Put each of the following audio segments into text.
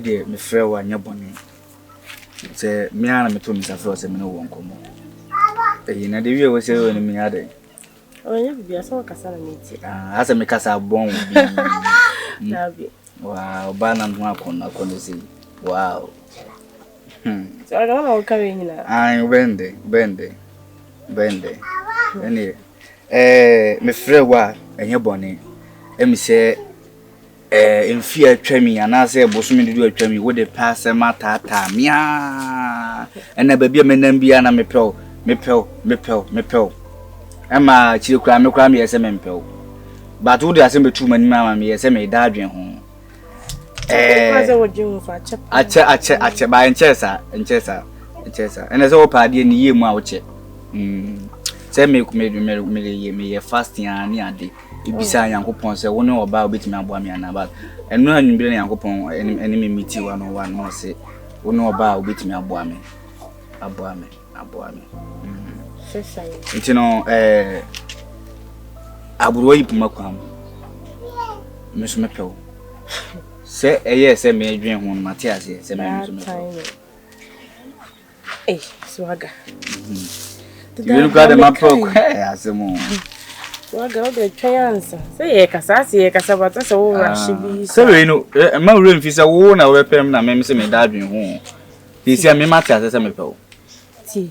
de me frɛ wa nya bɔne sɛ me ana me to me sa frɛ sɛ me no wɔ nkomo na de wie wo sɛ wo ne me ade nya bibia so kasa na meti asa me kasa bon bi nabi wow bana no akona sei wow so aga na o ka we nyina bende ene me frɛ wa nya bɔne emi sɛ mfi atwami anase bosome dedu atwami wo de pass matata mia ena ba bia menam bia na mepɛw ema chire kura me yese mempɛw but wo de asem betu mani mama me yese me da adwen ho ache ba enchesa ena se wo paade ni yemu a wo che se me ye fasting ani ade ibisa Yankopon se woni oba obetimi aboa me ana ba enu anwumbre na Yankopon eni me miti wa no se woni oba obetimi aboa me ntino aburo yipuma kwam me so mepew se eye se me adwen ho Matias se me so mepew swaga you got the map asemo swaga o de chance say ye kasa bata se wo rush bi se we no ma wure mfi se wo na we pem na me se me da adwen ho isi me Matias se mepew ti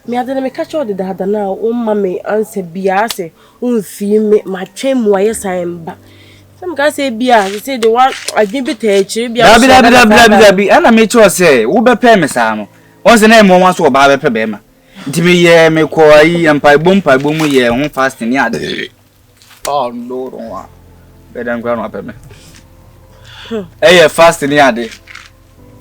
me adena me catch all the dada na o mama answer bia se unfi me ma twemu aye san ba some guys say bia say the one adwen bi ta echi bia bi ana me cho se wo be pem sa no on se na mo wan so ba be pe be ma ntimi ye me ko ayi empai bom ye ho fasting ni ade oh no wa be dan kwa no ape me ye fasting ni ade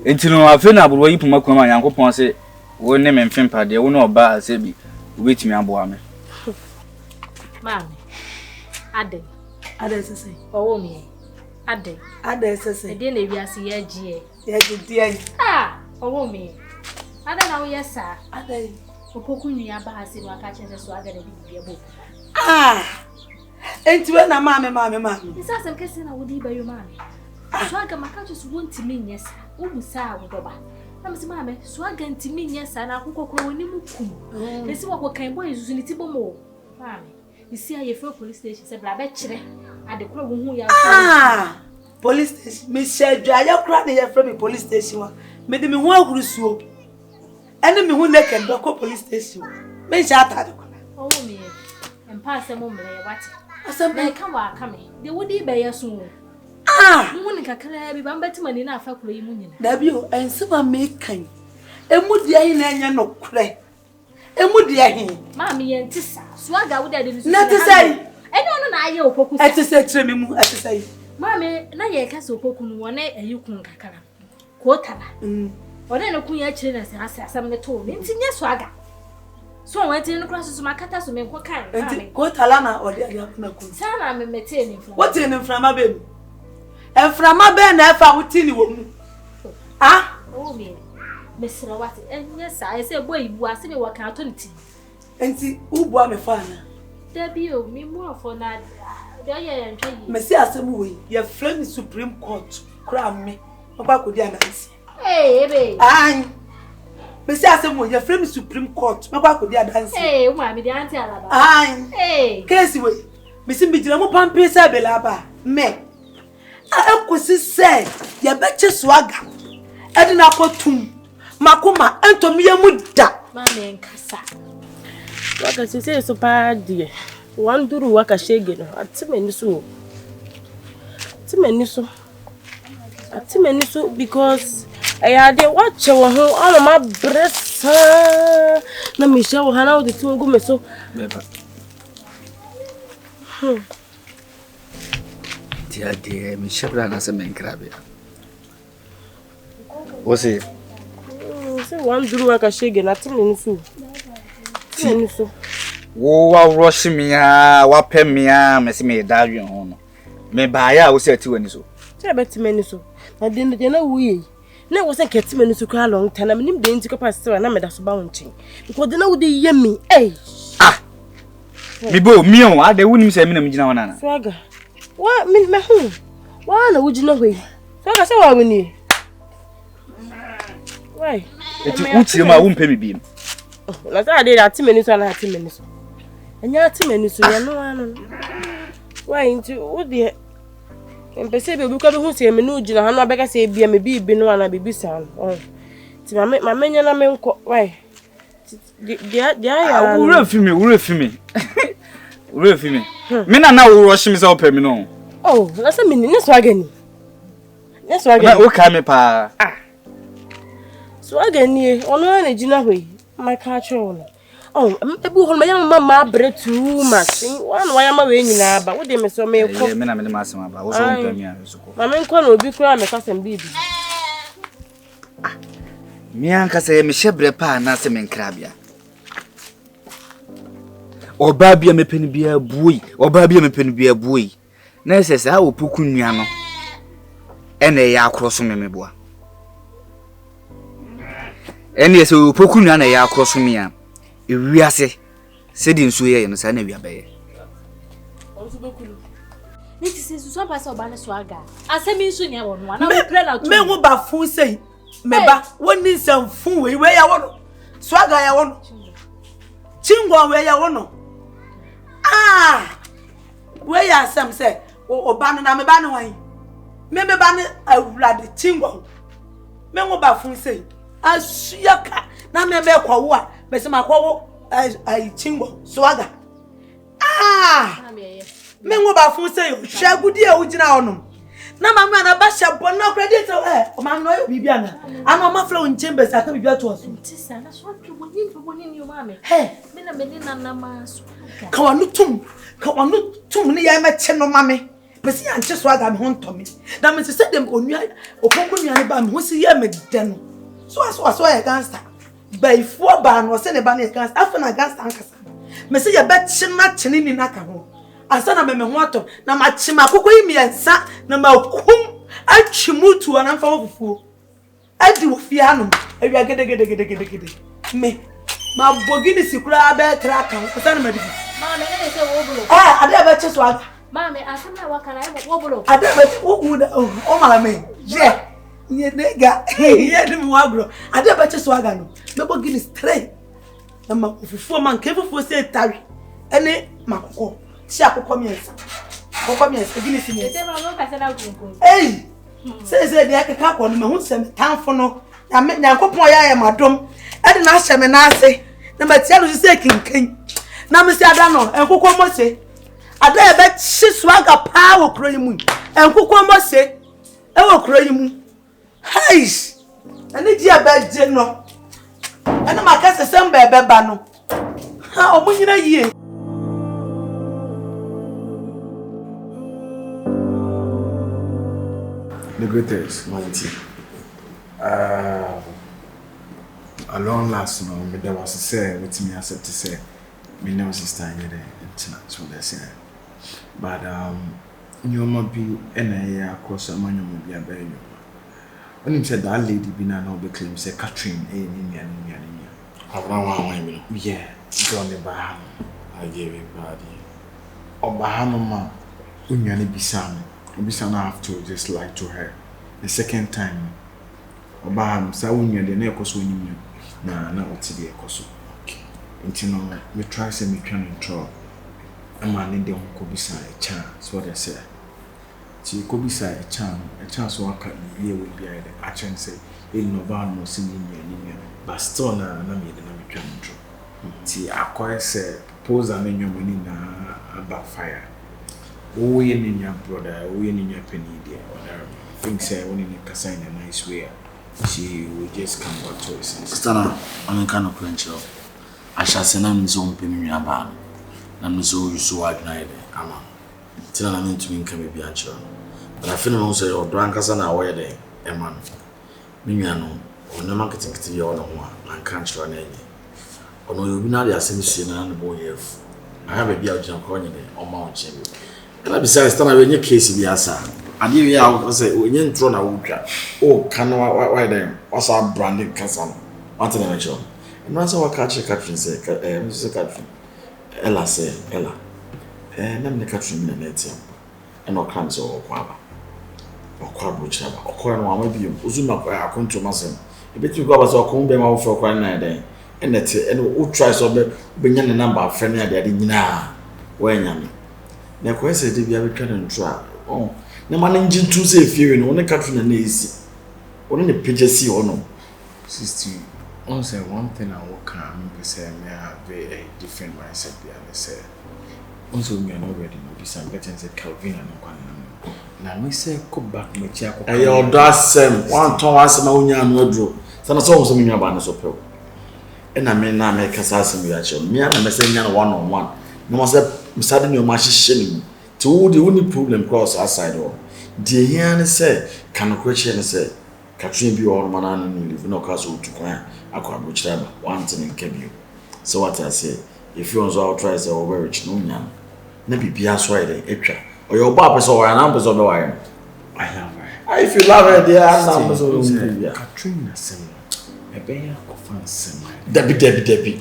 ntino afi na aburo yi puma kwama Yankopon se wo ne me mfempa de wo no oba se bi obetimi aboa me mami ade sese owo mi ade sese de na ewiase ye gie die owo mi ade na wo yesa ade opoku nua ba ase no aka chese so aga na bibia bo entiwe na mami isa sem kese na wodi ba yo mami so aga maka chese wo ntimi nyesa wo musa wo doba na mse mami so aga ntimi nyesa na akokko kro woni mukum esi wo kan boy zuzu ni tibo mo mami isi aye for police station se bla be kire ade kro wo hu ya police station me schedule aye kro na ye from police station wa me de me hu agurusuo ene me hu naked do ko police station me sha atade ko owo mi empa asem mre wati asem be ka wa aka me de wodi be yeso mu ni kakra bi ba mbeti mani na afa kuro yi mu nyina da bi o ensema me kan emudi ayi na enya no kure emudi ahi maami ye ntisa swaga wo de de na tisai ene ono na aye opoku sa etisa kire me mu atisai maami na ye ka so opoku no wona ayikun kakra ko tala Ode no kun ya kire na se asam ne to nti nye swaga so won ti no class so makata so me nko kan nti ko tala na ode ya na kun sana me mete ni what in frama be mu enframa be na efa wuti ni wo mu o me sira wati enye sa ese boy ibu ase me waka to nti nti ubu a me fa na da bi o me mu afo na da ye ntwa yi me si asem we ye frame Supreme Court kra me papa ko di anansi ebe me si asem we ye frame Supreme Court papa ko di anansi wa me di anti alaba case we me si me jira mo pampe sa belaba me akusi se ye beche swaga edina kotum makoma entomi ye mu da mama nkasa waka sise so pa die wan duru waka shege no atimeni so because I had to watch your home all my breasts na me show hana the two go me so dia me shabra na se men krabe você se wan duru waka shege na atimeni so wo wa rush me wa pem me me se me da dwen ho no me ba ya wo se ati wani so se betimeni so na de na wuye na wo se ketimeni so kwa long time na nim de nti kopa se na me da so ba wonchen because de na wo de yemi mi bo mi o ade wunim se me na mgina wona na swaga wa me hu wa na wugina hwe swaga se wa woni Why? Eti uchi ma wo mpɛ me biem. Na say dey that many so na 10 minutes. Enya 10 minutes ya no ano. Why into wo dey empese be obi ko be hu se me no gina ha no abeka se bia me bi no ana bibi san. Oh. Ti ma menya na me nko. Why? Dia ya. Wura fi me. Wura fi me. Me na wo rush me say opɛ me no. Oh, na say me ni so agani. Yes, so agani. O ka me pa. So agani ono na gina hoi. My culture no. Oh, ebu hol me yam mama bre too much. One why am we nyina ba. Wo dey me so me ko. Me na me ma asem aba. Wo so mpɛ me a so ko. Ma me nko na obi kura me kasem bibi. Me anka say me hyebre pa na se me nkrabia. Oba bia me peni bia buoi. Oba bia me peni bia buoi. Na se sa wo poku nua no. Ene ya akroso me boa. Ene se wo poku nua na ya akroso me a. Ewiase se di nso ye no sa na wia beye. Onso bekulu. Ni ti se so pa se oba ne so aga. Asemi nso nya wo no na wo pray na to. Me ho ba fun sei. Me ba woni nsam fun we ya wo no. So aga ya wo no. Chingwa we ya wo no. We ya sam say oba no na me ba ne wan. Me ba ne awurade chingwa. Me ho ba fun sei. Asuyaka na me kwa wo a me se makwo ai chingwa so aga. Me ho ba fun sei hwagudi e ugina onom. Na mama na ba shabon na credit o ma no yo bibia na. Ana ma fla on chambers aka bibia to aso. Ntisa na so atwo boni yo mame. Me na me ni na ma so aga. Ka wanu tum ni ya ma che no mame. Pesi ya nche so aga me ho ntomi. Na me se dem onua okonko nua ne ba me ho si ya me de no. So ya gangster. By four ba no se ne ba ne gangster. Afa na gangster ankasa. Me se ya be chini ni na ka ho. Asa na me ho ato na ma chima kokko yi miensa na ma kum atwimutu ana mfa fufuo. Adi wo fie hanom. Awia gede. Me ma bogini sikura be tra kan. Asa na ma di. Mama me ne se wo bulo. Ade ba che so aga. Mama asema wakana wo bulo. Ade ba wo uda o mama me. Je. Ye nega. Ye di mo agro. Ade ba che so aga no. Me bogini straight. Na ma fufuo man ke fufuo se tawi. Ene makoko. Si akoko miensa. Akoko miensa gini si miensa. Ete mama ka se na kunku. Ei. Se de akeka ko no me hu sem tanfo no. Nyankopon ya ya madom. E de na hye me na ase. Na matia no se kinkan. Na me se ada no enkoko mo se. Ada e be chi swaga pa wo kro yimu. Enkoko mo se. E wo kro yimu. Hey. Ani ji abaje no. Ana makase sem be ba no. Ha omunyina yie. The greatest, mighty. A long last, no, but there was a say with me. I said to say, me know sister here there, that's what they say. But you might be NIA across a man, you will be a baby. When he said that lady be now be claim say Catherine, I've run one. Yeah, Johnny Baham. I gave it body. Or Bahamama, Unyani Bisam. Bilson have to just lie to her. The second time, Obaham, Sawunya, the Nekos winning na what's the Ekoso. Until now, we try to make an intro. A man in the Uncle beside a chance, what I say. She could be side a chance worker here will be either action say, in Novano singing your but Stunna and I made an intro. See, I quite say, pose a menu winning about fire. We in your brother, we in your penny there, whatever. Things say when in a in a nice way, she will just come back to us. Stunna, I'm in kind of quench up. I shall send them his own penny about. I'm so you so at night, Ama. Tell I'm into me can be a child. But I feel also your drunkards and away there, a man. Miniano, on the marketing to your own one, and can't run any. Or no, you'll be not the same and the boy here. I have a beer jump on on Mount Chamber. And besides, Stunna, when your case be asa. I did ya say, when you're thrown a woodcut. Oh, can why then? What's our branding cousin? What's the nature? And once our catcher Catherine say, Mrs. Catherine. Ella say, Ella. And I'm the Catherine in the net. And no crumbs or quava. okwa buchaba okwa no amabi uzuma kwa akonto masem ebeti ko abaso okon be ma wo for kwa na den enete ene wo try so be nya ne number afre na de nyina wanya me na ko ese de bia betwa ne ntro a ne ma ne njintu se efie no ne katru na esi one ne pejesi ono 60 on say one thing I work on me say me have a different mindset behind say also me are not ready no be some better say Calvin and Kwan na me say go back me chia ko aye odo asem one ton asem onya anu aduro sana so so me nwa ba ne so pe na me kasa asem ya che me na me say nya one on one no mo say misade ne o ma hihye ni ti wo de woni problem cross outside o de here ne say kan ko che ne say katrin bi o ma na no live no ka so tukwan akwa buchira ba one thing in kebio so what I say if you also try say over rich no nya na bibia so ide etwa or your papa so wa na person be wa I love her. if you love her there na person be Katrina sem ebe ya ko fan sem debi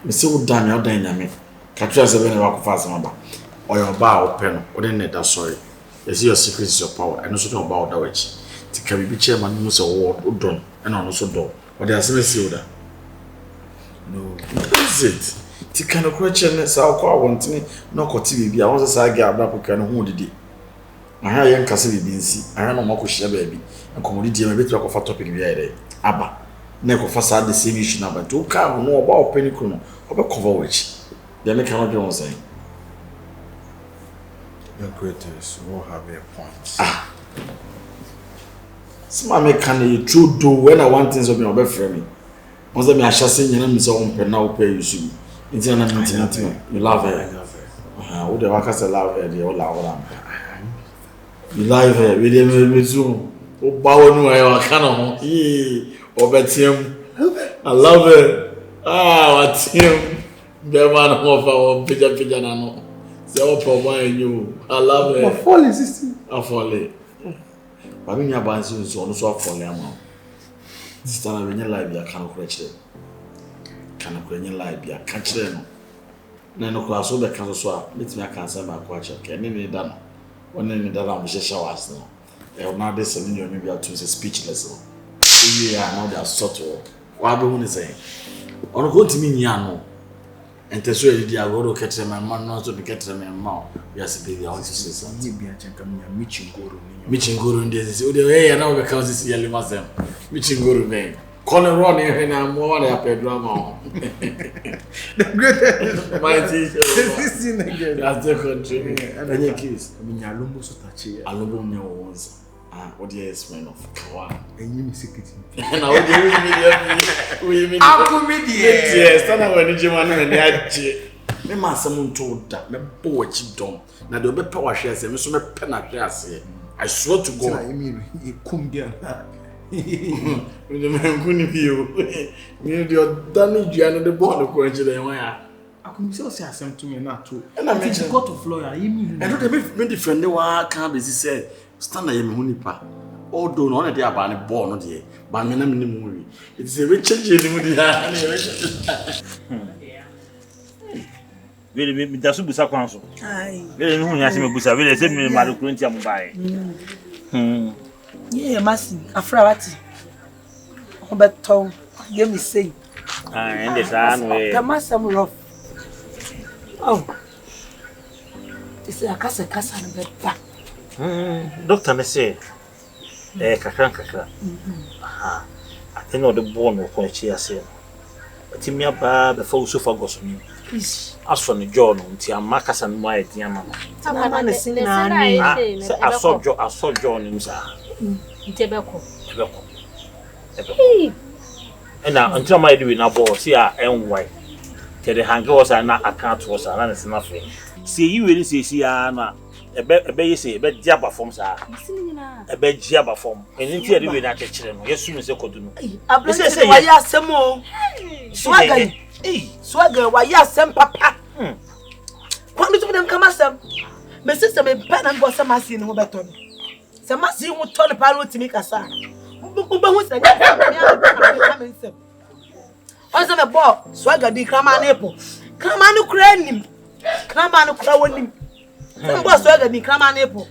me say wo dan ya dan nyame Katrina say be na ko fan sem ba or your ba open o den na da sorry is your secret is your power and also don't about that which ti ka bibi chairman no say wo don and no so do or there say see oda no is it ti kana ko chene sa ko awontene no ko ti bibi a won say ga abra ko kan ho didi aha ye nkase bibi nsi aha no mako hia ba bi nkomodi die ma betra ko fa topic bi ayi aba na ko fa sa the same issue na ba to ka no oba open ko no oba cover which they make cannot be on say your greatest will have a point. Some make can true do when I want things to be obe frame me. Once me ashase nyana me say on pe na ope you Inti na minti you love her. I love her. Wo de waka say love her dey all la. You love her. We dey me too. O ba wonu ayo waka na ho. Obetiem. I love her. Watiem. Be man ho fa o pija na no. Say o po ma enyu. I love her. I fall sister. I fall. Ba mi nya ba nsi so no so fall am. Sister na we nya live ya kan ko kire. Kana kwenye live bia ka kire no na no kwa so be ka so a metimi aka ansa ma kwa cha ke ne da no woni ne da na mo hye was no e na de se ne nyomi bia to say speechless no ya na da sort wa be hu ne say ono ko timi nya no ente so e di agoro ke kire ma man no so be ke kire ma ya se be ya won say so Ni bia chenka nya michingoro ni. michingoro ndi se o de ya na be ka so yele masem michingoro be Colin Ron here na mo na drama. The greatest Mighty. this in again. That's the country. Any case. Minya alumbo so tachi. Alumbo nya once. What the explain of Kawa. Enyi mi secret. Na what do you mean? Aku mi die. Yes, sana when you man na aje. Me ma asem nto da. Me bo wachi dom. Na de obepa wa hwe ase, me so me pe na hwe ase. I swear to God. Na emi kum dia. We the man couldn't feel. You the damage and the bond ko enje den wan ya. Aku mi say o say asem to me na to. And I mentioned go to Florida, emi. and don't be different the wa can be say Stunna ye me hu nipa. Although no na dey aba ne ball no dey. Ba me na me ni mu wi. It is a rich change ni mu dey. Vele me dasu busa kwanso. Ai. Vele no hu nya se me busa, vele se me ma do kronti amubae. Yeah, Masi, Afrawati. Obeton, give me say. Ende sa no The master rough. Oh. It's a casa no better. Doctor me say kakra. Aha. Ate no de born no ko chi ase. Ati mi aba be fa uso fa goso ni. Please. Aso no John nti amaka san mo ayedi ama. Tama na sing na ni. Say aso John ni sa. Ntebeko. Ena until my do na ball see a enwai. Tede hange was na account was na se na fe. See you really see na ebe ye say ebe dia ba form sa. Ebe dia ba form. Eni ti ade we na kekere no. Yesu mi se kodu no. Abran se wa ya asem o. Swaga wa ya asem papa. Kwando to dem kama asem. Me sister me pen and go some asi ni ho beton. Se masi ho to ne pa ro timi kasa. Mba hu se nya me nsem. Onse me bo swaga di krama na epo. Krama no kura nim. Krama no kura wonim. Se mbo swaga di krama na epo.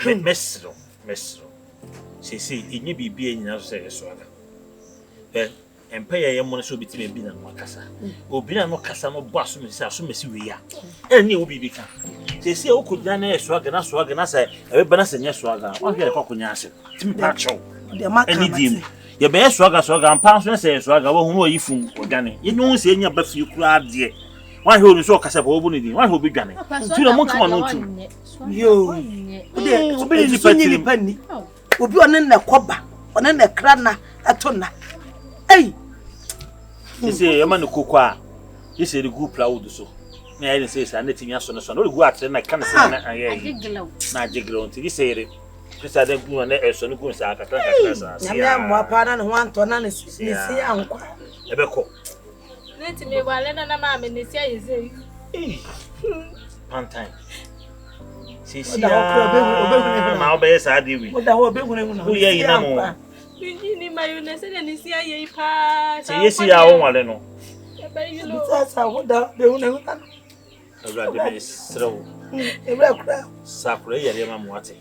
Mesro. See, you be being now say swagger. And pay a money so be to be no Macassa. Obina no Cassano boss, Miss Assumes. And you will be become. They say, oh, could done a swagger, and I say, a banas and yes swagger. One here, Cocunas. Tim Pacho. And him. Your best swagger, and pounds and say swagger, who are you from organic? You don't say any but you crowd, dear. One who is so Casa Obunidi, one who be gunning. To the monk one. You, the penny. Will be on the cobba, on the crana, a tonna. Hey, you say a man who Pokua. You say the good plow so. I didn't say anything else on the sun. No go out and I can't say I jiggle until you say it. Because I don't go on the air, so no good. I'm more pardon and one to none is uncle. Ebeco. Let me while and a mamma in this year. Pantan. See, now best I deal with. What the whole big one? Who ye know? You my illness and this year pass. Yes, see, I won't let know. That's how would the woman. A rather is throw. A real crowd. Sapre, Yamam Wati.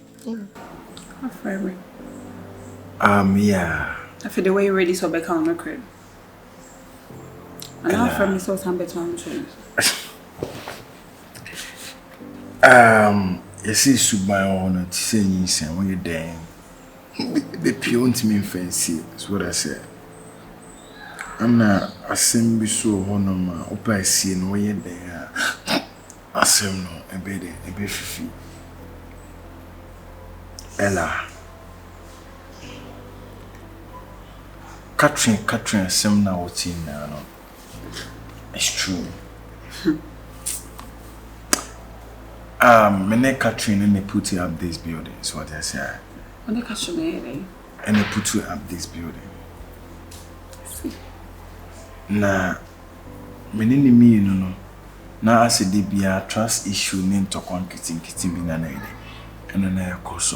Yeah. I feel the way you're ready so back on the crib. And how from me so some better on train. You see, should my honor to say you when you're there. The peon to me fancy, that's what I said. I'm not a same so honor my open scene when you're there. I say no, a bed fifi. Ella Catherine, some now what's in now. It's true. My name Catherine and they put you up this building, is what I say. When they catch me, and they put you up this building. Nah, menini me no. Now I said there be a trust issue named to kitty binana, and then I course.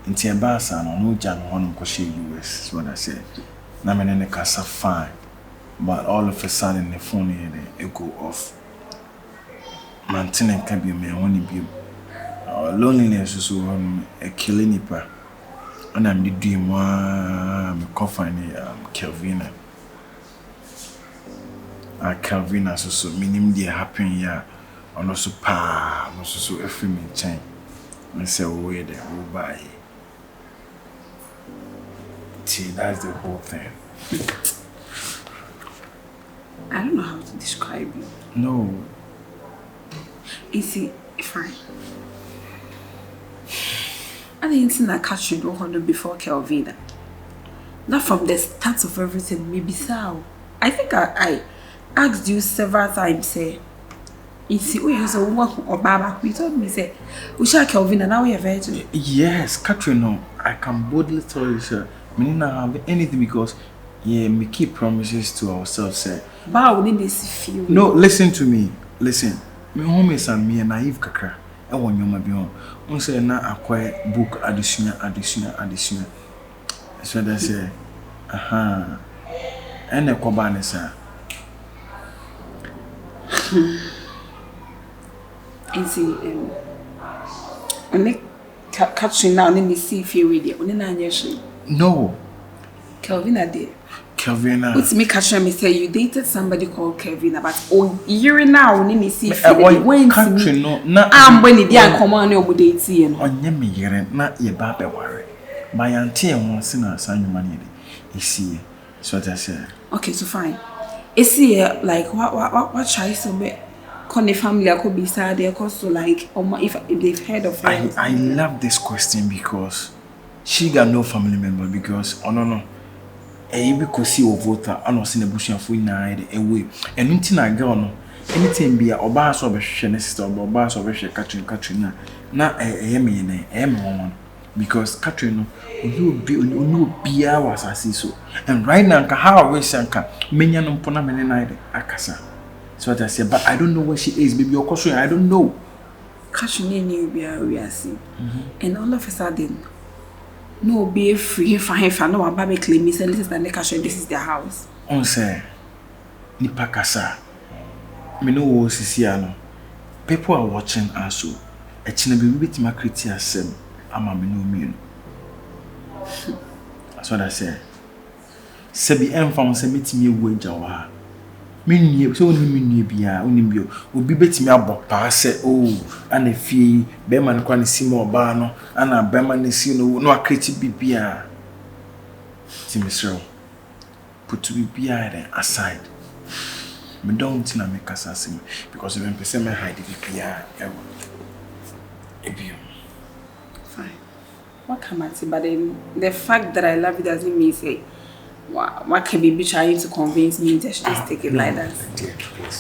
Inti Ebasa no jam one koshe US, is what I said. Na menene kasa fine, but all of a sudden the phone here it go off. Mantin can be me when be loneliness is a killing nipa. And I'm the dream one confine Kelvina. Kelvina so minim the happen ya on also pa so FM chain. And say we there we buy. See, that's the whole thing. I don't know how to describe you. No. You see, fine. I didn't see that catch you before Kelvina. Not from the start of everything, maybe so. I think I asked you several times, say, you see, we use a woman or Baba. You told me, say, we shall Kelvina, now we are virgin. Yes, Catherine, no. I can boldly tell you, sir. We don't have anything because we keep promises to ourselves, sir. But we need this feel. No, listen to me. Listen. My home is a naive kakra. I want you, my beyond. On say na acquire book additional. So they say, aha. And a kobane, sir. And see, when they catch you now, then they see if you're ready. When they No. Kelvina did. Kelvina. What's me catching me say you dated somebody called Kelvina, but year now when you see if you went to me. I'm when it didn't come on over dating. On your me here, not your baby worry. My auntie wants to know some money. You see, so what I said. Okay, so fine. Is see like what try so be con the family I could be sad there cause so like if they've heard of her. I love this question because she got no family member because no. Because see a voter, I don't see the bush and free night away. And until I go no, anything be a bass of a sister or bass of a Katrina. Not a woman. Because Katrina, you be ours, I see so. And right now, how we sanka, many no ponamene night, Akasa. So what I say, but I don't know where she is, baby, your question, I don't know. Katrina knew be a we are seeing. And all of a sudden, no, be free for no one baby claim me say this is their house. On say Nipa Kasa. Me know Sisiano. People are watching us. a china be bit my critia sem. I'm a no. That's what I say. Sebi enfam se metimi ewu ajawa. Mennie so oni mennie bia oni bio obi betimi abopa se ana fie be man kwa ne simo oba no ana be man ne si no akreti bibia timisro put bibia there aside me don't na make asase because when person me hide bibia ebio fine what can I say but the fact that I love you doesn't mean say what can be trying to convince me that I should just take it like that?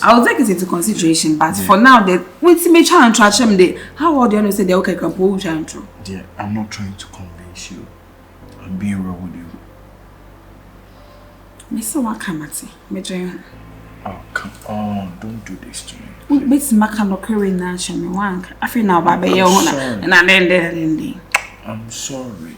I will take it into consideration, but for now, when me try and try them, how old do you say they okay can pull try and through? Dear, I'm not trying to convince you. I'm being real with you. Mr. Wakamati, me oh, come on, don't do this to me. But Maka no curry now, she me wank. I feel now, baby, you wanna, and I then. I'm sorry.